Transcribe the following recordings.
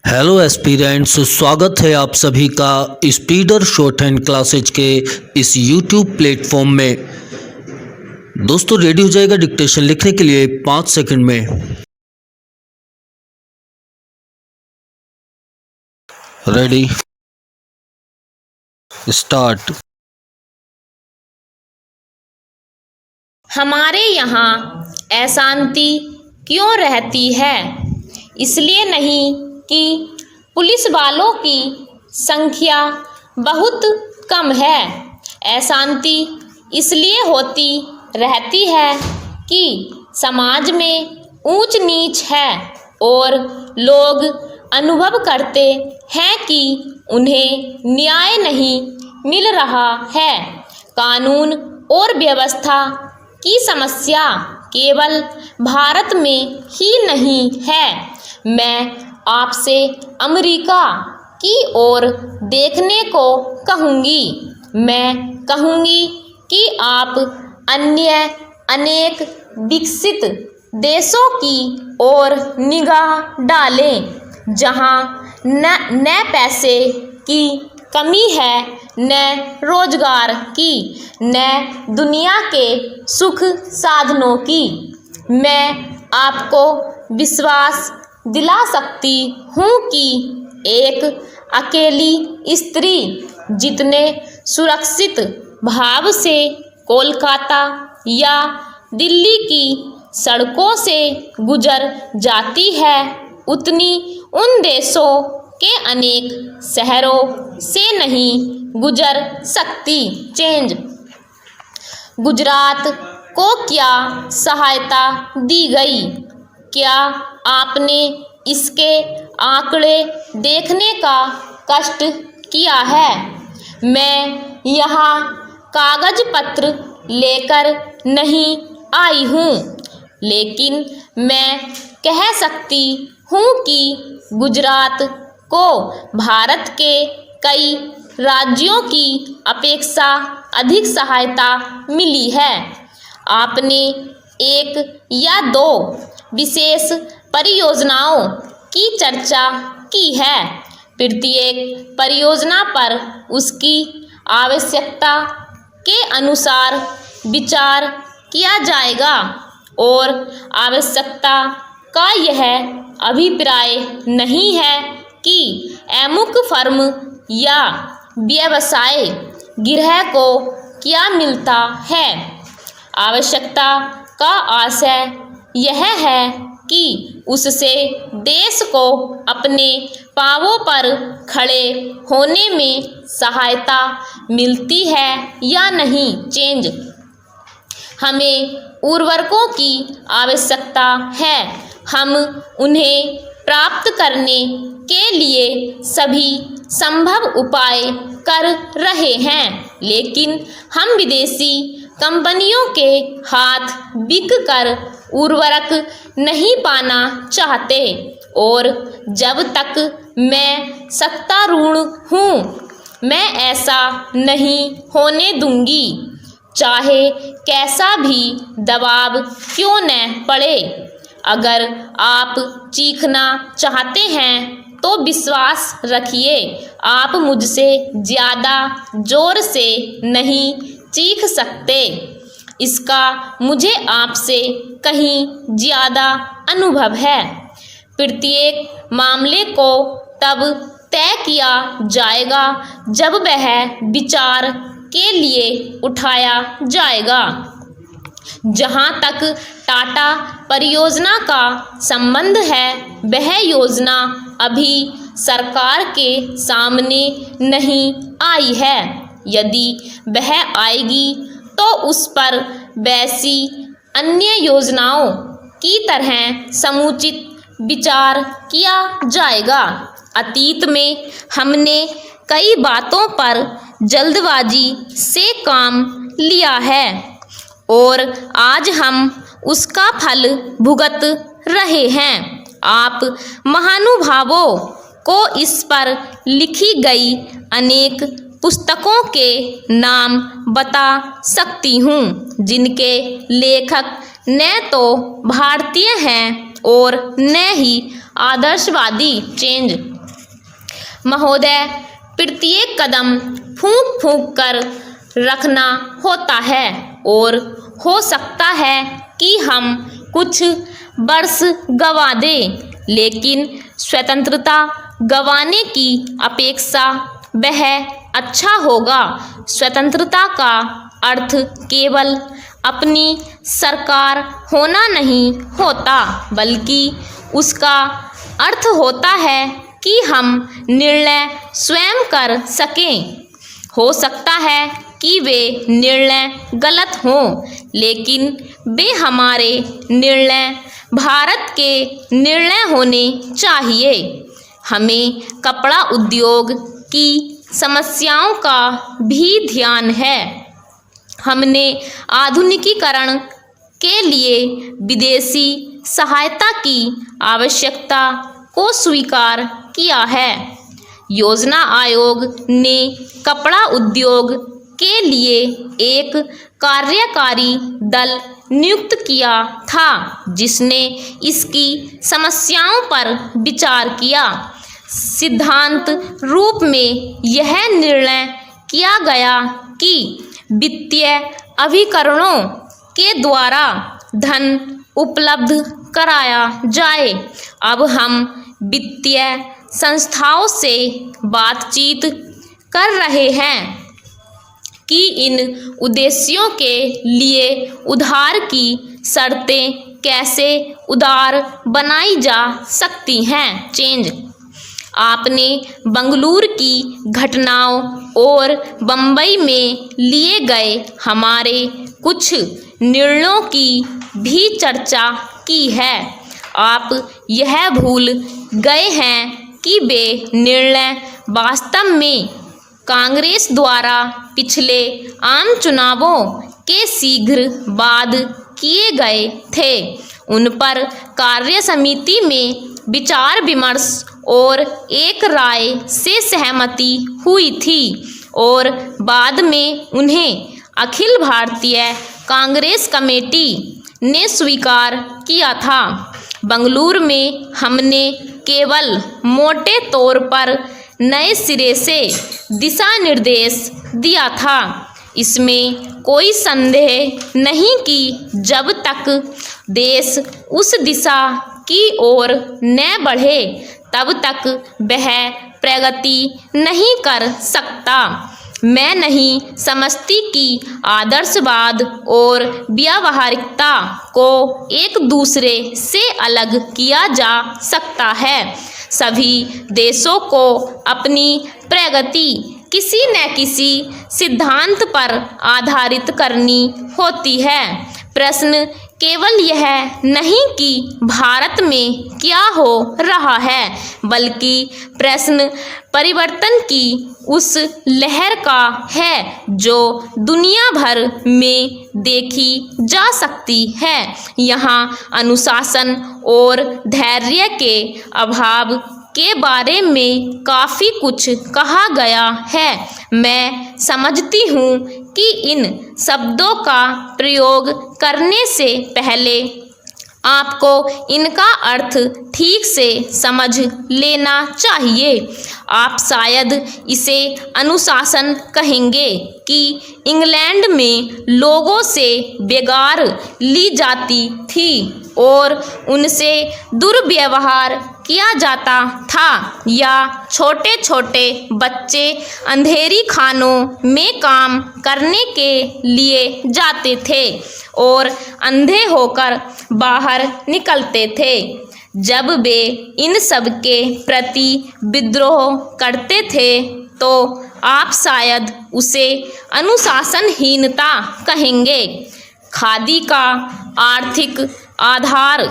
Hello aspirants, स्वागत है आप सभी का स्पीडर शॉर्ट हैंड क्लासेज के इस यूट्यूब प्लेटफॉर्म में। दोस्तों रेडी हो जाएगा डिक्टेशन लिखने के लिए 5 सेकंड में। Ready, start. हमारे यहाँ अशांति क्यों रहती है? इसलिए नहीं कि पुलिस वालों की संख्या बहुत कम है। अशांति इसलिए होती रहती है कि समाज में ऊंच नीच है और लोग अनुभव करते हैं कि उन्हें न्याय नहीं मिल रहा है। कानून और व्यवस्था की समस्या केवल भारत में ही नहीं है। मैं आपसे अमेरिका की ओर देखने को कहूँगी। मैं कहूँगी कि आप अन्य अनेक विकसित देशों की ओर निगाह डालें जहाँ न पैसे की कमी है, न रोजगार की, न दुनिया के सुख साधनों की। मैं आपको विश्वास दिला सकती हूँ कि एक अकेली स्त्री जितने सुरक्षित भाव से कोलकाता या दिल्ली की सड़कों से गुजर जाती है, उतनी उन देशों के अनेक शहरों से नहीं गुजर सकती। चेंज। गुजरात को क्या सहायता दी गई? क्या आपने इसके आंकड़े देखने का कष्ट किया है? मैं यहाँ कागज पत्र लेकर नहीं आई हूँ, लेकिन मैं कह सकती हूँ कि गुजरात को भारत के कई राज्यों की अपेक्षा अधिक सहायता मिली है। आपने एक या दो विशेष परियोजनाओं की चर्चा की है। प्रत्येक परियोजना पर उसकी आवश्यकता के अनुसार विचार किया जाएगा और आवश्यकता का यह अभिप्राय नहीं है कि अमुक फर्म या व्यवसाय गृह को क्या मिलता है। आवश्यकता का आशय यह है कि उससे देश को अपने पांवों पर खड़े होने में सहायता मिलती है या नहीं। चेंज। हमें उर्वरकों की आवश्यकता है। हम उन्हें प्राप्त करने के लिए सभी संभव उपाय कर रहे हैं, लेकिन हम विदेशी कंपनियों के हाथ बिक कर उर्वरक नहीं पाना चाहते और जब तक मैं सत्तारूढ़ हूँ, मैं ऐसा नहीं होने दूंगी, चाहे कैसा भी दबाव क्यों न पड़े। अगर आप चीखना चाहते हैं तो विश्वास रखिए, आप मुझसे ज़्यादा जोर से नहीं चीख सकते। इसका मुझे आपसे कहीं ज़्यादा अनुभव है। प्रत्येक मामले को तब तय किया जाएगा जब वह विचार के लिए उठाया जाएगा। जहाँ तक टाटा परियोजना का संबंध है, वह योजना अभी सरकार के सामने नहीं आई है। यदि वह आएगी तो उस पर वैसी अन्य योजनाओं की तरह समुचित विचार किया जाएगा। अतीत में हमने कई बातों पर जल्दबाजी से काम लिया है और आज हम उसका फल भुगत रहे हैं। आप महानुभावों को इस पर लिखी गई अनेक पुस्तकों के नाम बता सकती हूँ, जिनके लेखक न तो भारतीय हैं और न ही आदर्शवादी चेंज। महोदय, प्रत्येक कदम फूंक फूंक कर रखना होता है और हो सकता है कि हम कुछ वर्ष गंवा दें, लेकिन स्वतंत्रता गंवाने की अपेक्षा वह अच्छा होगा। स्वतंत्रता का अर्थ केवल अपनी सरकार होना नहीं होता, बल्कि उसका अर्थ होता है कि हम निर्णय स्वयं कर सकें। हो सकता है कि वे निर्णय गलत हों, लेकिन वे हमारे निर्णय भारत के निर्णय होने चाहिए। हमें कपड़ा उद्योग की समस्याओं का भी ध्यान है। हमने आधुनिकीकरण के लिए विदेशी सहायता की आवश्यकता को स्वीकार किया है। योजना आयोग ने कपड़ा उद्योग के लिए एक कार्यकारी दल नियुक्त किया था, जिसने इसकी समस्याओं पर विचार किया। सिद्धांत रूप में यह निर्णय किया गया कि वित्तीय अभिकरणों के द्वारा धन उपलब्ध कराया जाए। अब हम वित्तीय संस्थाओं से बातचीत कर रहे हैं कि इन उद्देश्यों के लिए उधार की शर्तें कैसे उदार बनाई जा सकती हैं। चेंज। आपने बंगलुरु की घटनाओं और बम्बई में लिए गए हमारे कुछ निर्णयों की भी चर्चा की है। आप यह भूल गए हैं कि वे निर्णय वास्तव में कांग्रेस द्वारा पिछले आम चुनावों के शीघ्र बाद किए गए थे। उन पर कार्य समिति में विचार विमर्श और एक राय से सहमति हुई थी और बाद में उन्हें अखिल भारतीय कांग्रेस कमेटी ने स्वीकार किया था। बंगलुरु में हमने केवल मोटे तौर पर नए सिरे से दिशा निर्देश दिया था। इसमें कोई संदेह नहीं कि जब तक देश उस दिशा की ओर न बढ़े तब तक वह प्रगति नहीं कर सकता। मैं नहीं समझती कि आदर्शवाद और व्यावहारिकता को एक दूसरे से अलग किया जा सकता है। सभी देशों को अपनी प्रगति किसी न किसी सिद्धांत पर आधारित करनी होती है। प्रश्न केवल यह नहीं कि भारत में क्या हो रहा है, बल्कि प्रश्न परिवर्तन की उस लहर का है जो दुनिया भर में देखी जा सकती है। यहाँ अनुशासन और धैर्य के अभाव के बारे में काफ़ी कुछ कहा गया है। मैं समझती हूँ कि इन शब्दों का प्रयोग करने से पहले आपको इनका अर्थ ठीक से समझ लेना चाहिए। आप शायद इसे अनुशासन कहेंगे कि इंग्लैंड में लोगों से बेगार ली जाती थी और उनसे दुर्व्यवहार किया जाता था, या छोटे छोटे बच्चे अंधेरी खानों में काम करने के लिए जाते थे और अंधे होकर बाहर निकलते थे। जब वे इन सब के प्रति विद्रोह करते थे तो आप शायद उसे अनुशासनहीनता कहेंगे। खादी का आर्थिक आधार।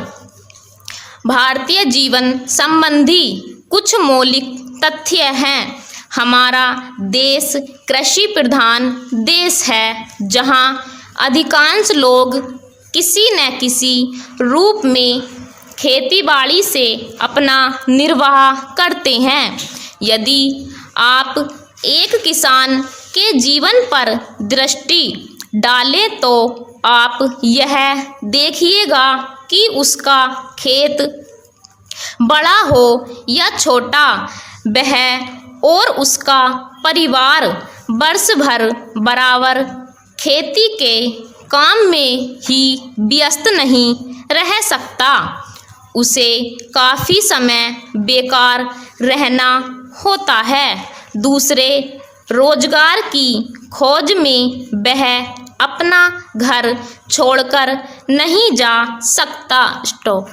भारतीय जीवन संबंधी कुछ मौलिक तथ्य हैं। हमारा देश कृषि प्रधान देश है, जहां अधिकांश लोग किसी न किसी रूप में खेतीबाड़ी से अपना निर्वाह करते हैं। यदि आप एक किसान के जीवन पर दृष्टि डालें तो आप यह देखिएगा कि उसका खेत बड़ा हो या छोटा, वह और उसका परिवार वर्ष भर बराबर खेती के काम में ही व्यस्त नहीं रह सकता। उसे काफ़ी समय बेकार रहना होता है। दूसरे रोजगार की खोज में वह अपना घर छोड़कर नहीं जा सकता। स्टॉप।